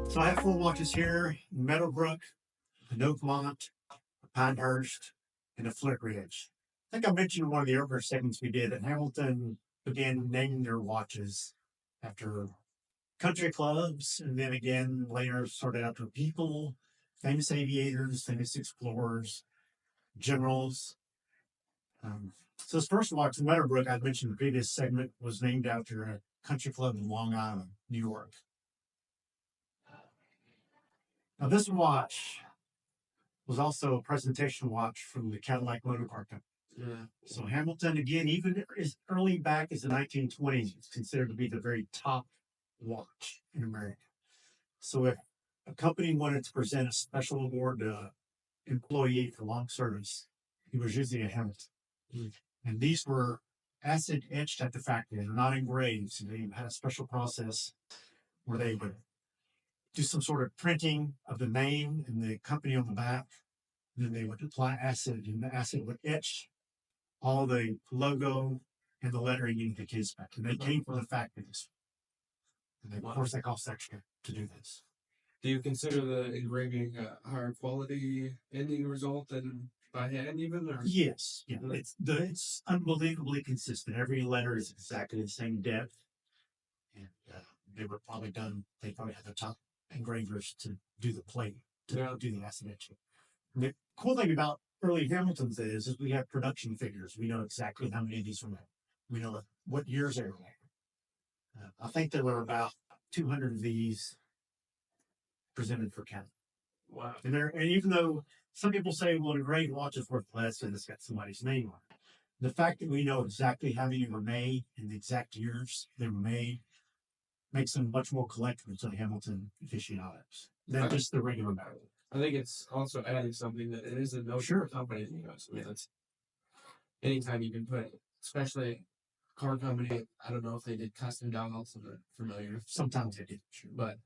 So I have 4 watches here: Meadowbrook, an Oakmont, a Pinehurst, and a Flintridge. I think I mentioned in one of the earlier segments we did that Hamilton began naming their watches after country clubs, and then again later sorted after people, famous aviators, famous explorers, generals. So this first watch, the Meadowbrook, I mentioned in the previous segment, was named after a country club in Long Island, New York. Now this watch was also a presentation watch from the Cadillac Motor Car Company. Yeah. So Hamilton, again, even as early back as the 1920s, it's considered to be the very top watch in America. So if a company wanted to present a special award to an employee for long service, it was usually a Hamilton. And these were acid etched at the factory. They're not engraved. So they had a special process where they would do some sort of printing of the name and the company on the back. And then they would apply acid, and the acid would etch all the logo and the lettering into the case back. And they came from the factories. And they, of course, they cost extra to do this. Do you consider the engraving a higher quality ending result than by hand even? Or? Yes. Yeah. It's unbelievably consistent. Every letter is exactly the same depth. And they were probably they probably had the top engravers to do the plate, to do the acid etching. And the cool thing about early Hamiltons is we have production figures. We know exactly how many of these were made. We know what years they were made. I think there were about 200 of these presented for Canada. Wow. And even though some people say, well, a great watch is worth less and it's got somebody's name on it, the fact that we know exactly how many were made and the exact years they were made makes them much more collectible to the Hamilton aficionados than just the regular model. I think it's also adding something that it is a no company in the US. I mean, that's anytime you can put, especially a car company. I don't know if they did custom dials. I'm not familiar. Sometimes they did, sure. But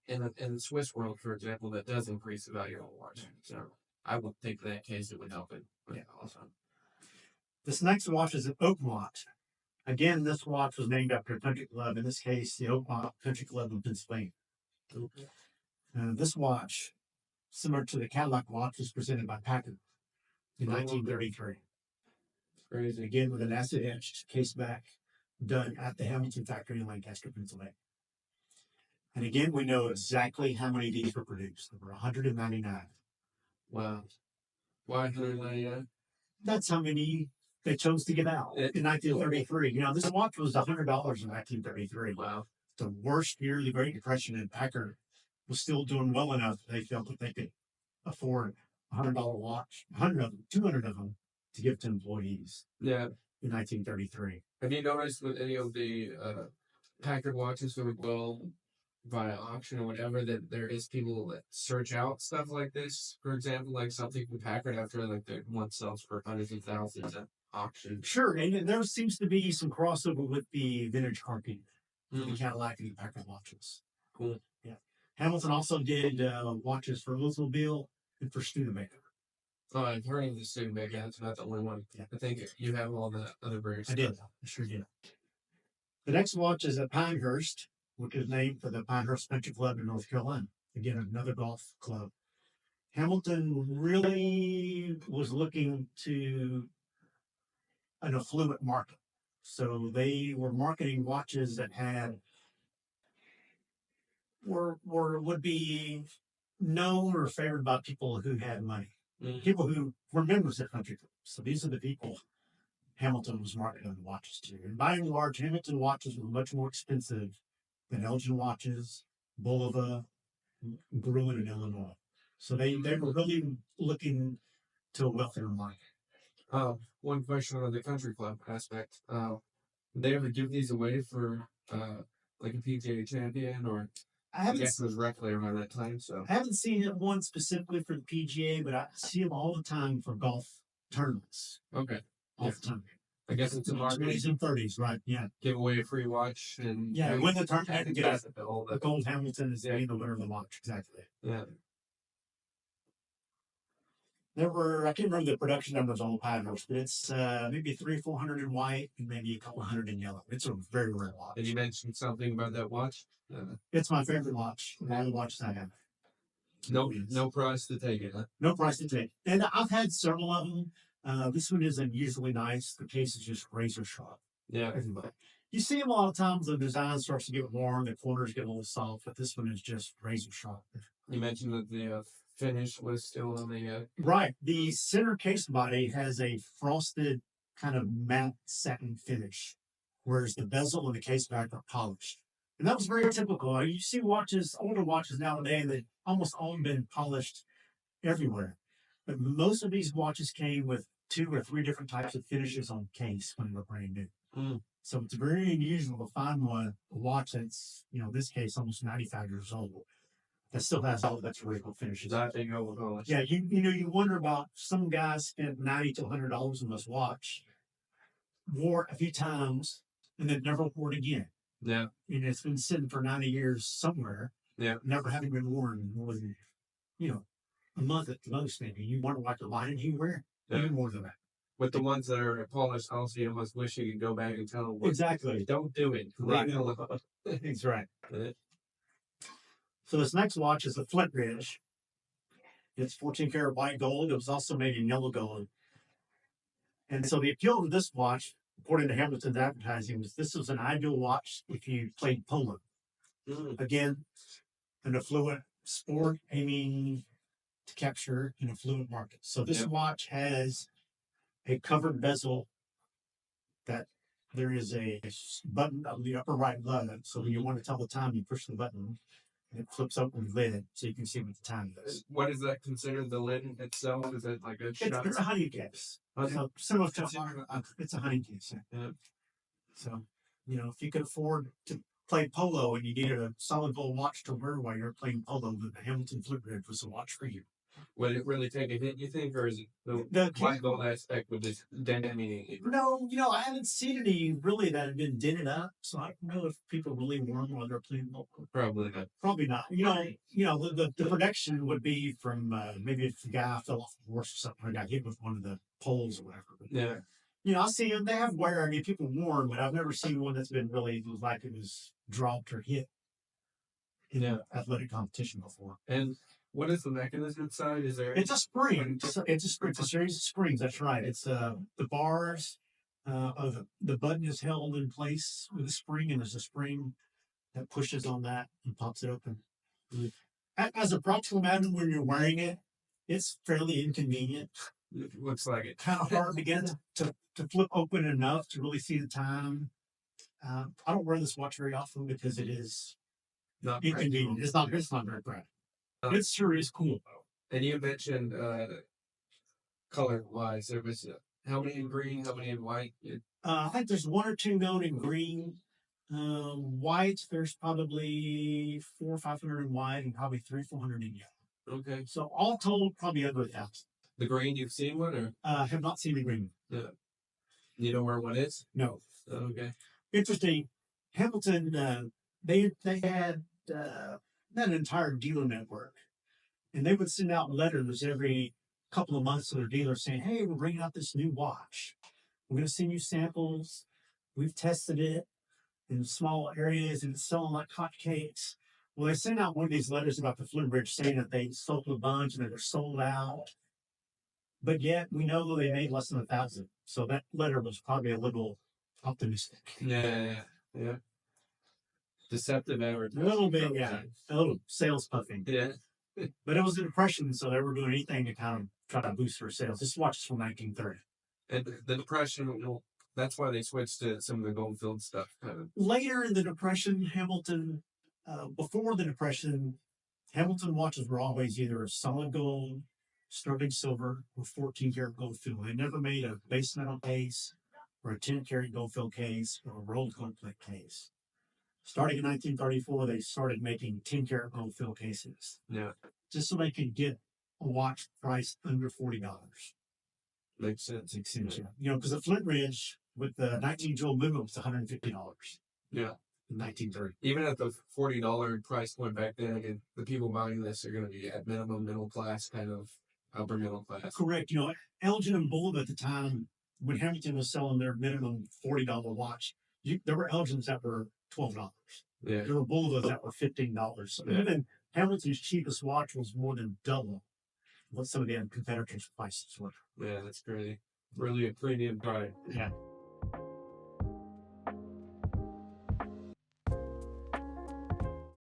in the Swiss world, for example, that does increase the value of a watch. So I would think in that case it would help it. Yeah, also. This next watch is an Oakmont. Again, this watch was named after a country club. In this case, the Oakmont Country Club in Pennsylvania. This watch, similar to the Cadillac watch, was presented by Packard in 1933. Crazy. Again, with an acid etched case back done at the Hamilton factory in Lancaster, Pennsylvania. And again, we know exactly how many of these were produced. There were 199. Wow. Why 199? That's how many they chose to give out in 1933. You know, this watch was $100 in 1933. Wow. The worst year of the Great Depression, and Packard was still doing well enough that they felt that they could afford a $100 watch, 100 of them, 200 of them, to give to employees. Yeah. In 1933. Have you noticed with any of the Packard watches that would go via auction or whatever that there is people that search out stuff like this? For example, like something from Packard after like the one sells for hundreds of thousands at auction. Sure, and there seems to be some crossover with the vintage car people, the Cadillac and the Packard watches. Cool. Yeah. Hamilton also did watches for Oldsmobile and for Studebaker. Oh, I've heard of the Studebaker. That's not the only one. Yeah. I think you have all the other brands. I did. I sure did. The next watch is a Pinehurst, which is named for the Pinehurst Country Club in North Carolina. Again, another golf club. Hamilton really was looking to an affluent market. So they were marketing watches that would be known or favored by people who had money. People who were members of country clubs. So these are the people Hamilton was marketing the watches to. And by and large, Hamilton watches were much more expensive than Elgin watches, Bulova, Bruin, and Illinois. So they were really looking to a wealthier market. One question on the country club aspect. Did they ever give these away for like a PGA champion or? I guess it was roughly around that time. So I haven't seen one specifically for the PGA, but I see them all the time for golf tournaments. Okay. All the time. I guess it's a market. 20s and 30s, right? Yeah. Give away a free watch and win the tournament and get the gold Hamilton is the winner of the watch. Exactly. Yeah. I can't remember the production numbers on the Pinehurst, but it's maybe 300 or 400 in white and maybe a couple hundred in yellow. It's a very rare watch. And you mentioned something about that watch. It's my favorite watch. All the watches I have. No price to take it. Huh? No price to take. And I've had several of them. This one is unusually nice. The case is just razor sharp. Yeah. Everybody. You see them a lot of times. The design starts to get worn. The corners get a little soft, but this one is just razor sharp. You mentioned that the finish was still on the right. The center case body has a frosted kind of matte satin finish, whereas the bezel and the case back are polished. And that was very typical. You see watches, older watches nowadays, that almost all been polished everywhere. But most of these watches came with 2 or 3 different types of finishes on the case when they were brand new. Mm. So it's very unusual to find a watch that's, this case, almost 95 years old, that still has all of its original finishes. Art Deco. Yeah, you wonder about some guys spent $90 to $100 on this watch, wore it a few times, and then never wore it again. Yeah. And it's been sitting for 90 years somewhere. Yeah. Never having been worn more than, a month at the most, maybe. You wonder what the line he wear? Yeah. Even more than that. With the ones that are polished, also, you almost wish you could go back and tell them what. Exactly. Don't do it. Right. Leave it alone. That's right. Yeah. So this next watch is a Flintridge. It's 14 karat white gold. It was also made in yellow gold. And so the appeal of this watch, according to Hamilton's advertising, was this was an ideal watch if you played polo. Mm. Again, an affluent sport aiming to capture an affluent market. So this watch has a covered bezel that there is a button on the upper right lug. So when you want to tell the time, you push the button and it flips open the lid so you can see what the time is. What is that considered, the lid itself? Is it like a shot? It's a honey case. So similar to it's a honey case. Yeah. So, if you could afford to play polo and you needed a solid gold watch to wear while you're playing polo, the Hamilton Flintridge was a watch for you. Would it really take a hit, you think, or is it the white gold aspect with this dent anything? No, I haven't seen any really that have been dented up, so I don't know if people really wore them while they're playing polo. Probably not. Probably not. The protection would be from maybe if the guy fell off a horse or something, or got hit with one of the poles or whatever. But, yeah. I see them. They have wear. I mean, people worn them, but I've never seen one that's been really like it was dropped or hit in athletic competition before. And what is the mechanism inside? Is there? It's a spring. It's a series of springs. That's right. It's the bars of the button is held in place with a spring, and there's a spring that pushes on that and pops it open. As a practical matter, when you're wearing it, it's fairly inconvenient. It looks like it. Kind of hard to get to flip open enough to really see the time. I don't wear this watch very often because it is Not inconvenient. It's not very bright. It sure is cool though. And you mentioned color wise, there was how many in green, how many in white? I think there's 1 or 2 known in green. White, there's probably 400 or 500 in white and probably 300 or 400 in yellow. Okay. So all told, probably under 1,000. The green, you've seen one, or have not seen the green. Yeah. You know where one is? No. Okay. Interesting. Hamilton, they had an entire dealer network, and they would send out letters every couple of months to their dealers saying, "Hey, we're bringing out this new watch. We're going to send you samples. We've tested it in small areas and it's selling like hotcakes." Well, they sent out one of these letters about the Flintridge saying that they sold a bunch and that they're sold out. But yet we know that they made less than 1,000. So that letter was probably a little optimistic. Yeah. Deceptive advertising. A little bit, yeah. A little sales puffing. Yeah. But it was a depression, so they were doing anything to kind of try to boost their sales. This watch is from 1930. And the depression, that's why they switched to some of the gold-filled stuff. Kind of. Later in the Depression, Hamilton, before the Depression, Hamilton watches were always either solid gold, sterling silver, or 14 karat gold fill. They never made a base metal case or a 10 karat gold fill case or a rolled gold plate case. Starting in 1934, they started making 10 karat gold fill cases. Yeah. Just so they could get a watch priced under $40. Makes sense. Yeah. Because the Flintridge with the 19 jewel movement was $150. Yeah. In 1930. Even at the $40 price point back then, again, the people buying this are going to be at minimum middle class kind of upper middle class. Correct. Elgin and Bulb at the time, when Hamilton was selling their minimum $40 watch, there were Elgins that were $12. Yeah. There were Bulbas that were $15. So even Hamilton's cheapest watch was more than double what some of the competitors' prices were. Yeah, that's crazy. Really a premium product. Yeah.